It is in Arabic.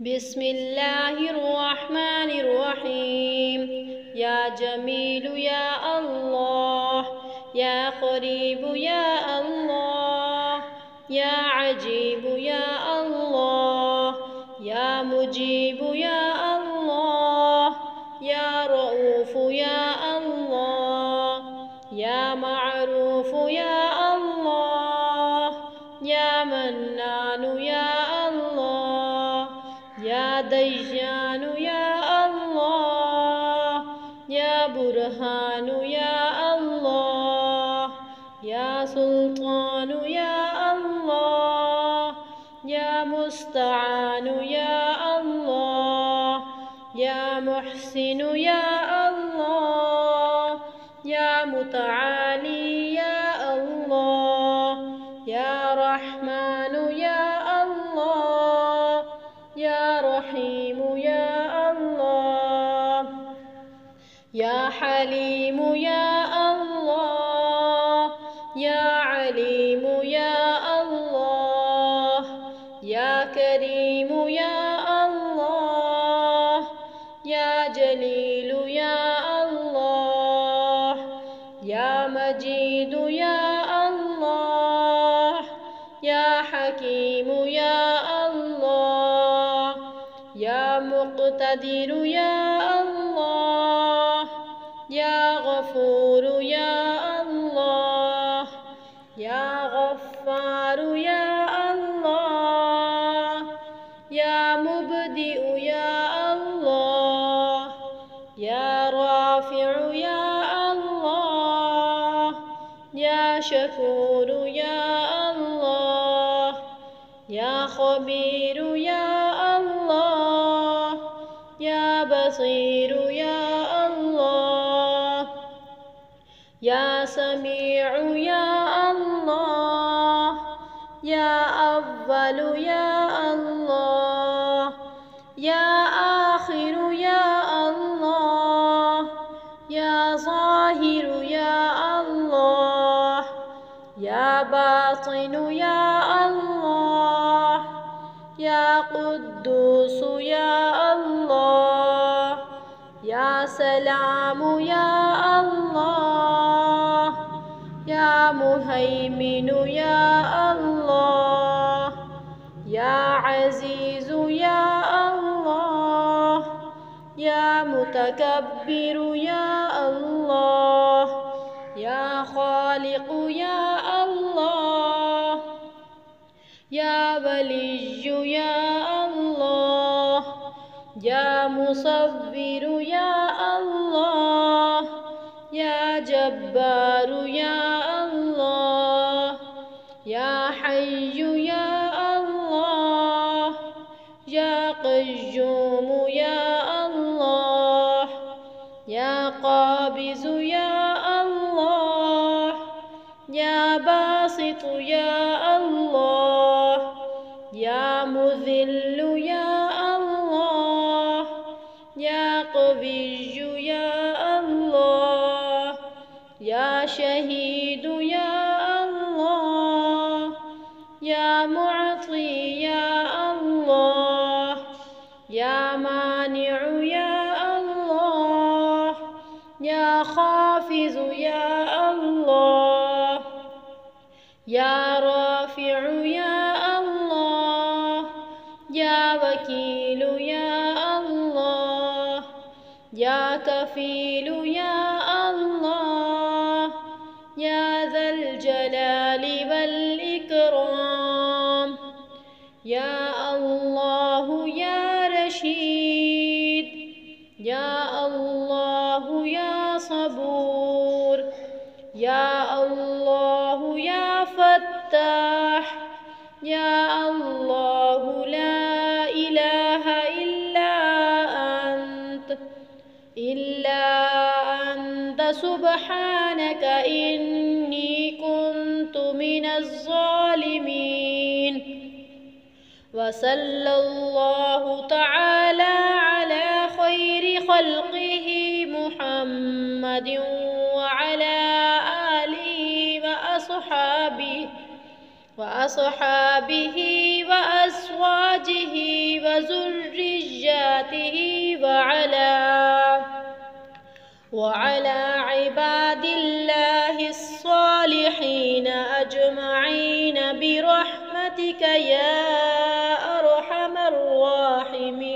بسم الله الرحمن الرحيم. يا جميل يا الله، يا قريب يا الله، يا عجيب يا الله، يا مجيب يا الله، يا رؤوف يا الله، يا معروف يا الله، يا منان يا الله، يا ديان يا الله، يا برهان يا الله، يا سلطان يا الله، يا مستعان يا الله، يا محسن يا الله، يا متعالي يا الله، يا رحمن يا الله، يا رحيم يا الله، يا حليم يا الله، يا عليم يا الله، يا كريم يا الله، يا جليل يا الله، يا مجيد يا الله، يا حكيم يا الله، يا مقتدر يا الله، يا غفور يا الله، يا غفار يا الله، يا مبدئ يا الله، يا رافع يا الله، يا شكور يا الله، يا خبير يا الله، يا بصير يا الله، يا سميع يا الله، يا أول يا الله، يا آخر يا الله، يا ظاهر يا الله، يا باطن يا الله، يا قدوس يا الله، يا سلام يا الله، يا مهيمن يا الله، يا عزيز يا الله، يا متكبر يا الله، يا خالق يا الله، يا ولي يا الله، يا مصور يا الله، يا جبار يا الله، يا حي يا الله، يا قيوم يا الله، يا قابض يا الله، يا باسط يا الله، يا مذل يا الله، يا قوي يا الله، يا شهيد يا الله، يا معطي يا الله، يا مانع يا الله، يا خافض يا الله، يا رافع يا الله، يا وكيل يا الله، يا كفيل يا الله، يا ذا الجلال والإكرام، يا الله يا رشيد، يا الله يا صبور، يا الله يا فتاح، يا الله لا إله إلا أنت سبحانك إني كنت من الظالمين. وصلى الله تعالى على خير خلقه محمد وعلى آله وأصحابه وأزواجه وذريته وعلى عباد الله الصالحين أجمعين برحمتك يا أرحم الراحمين.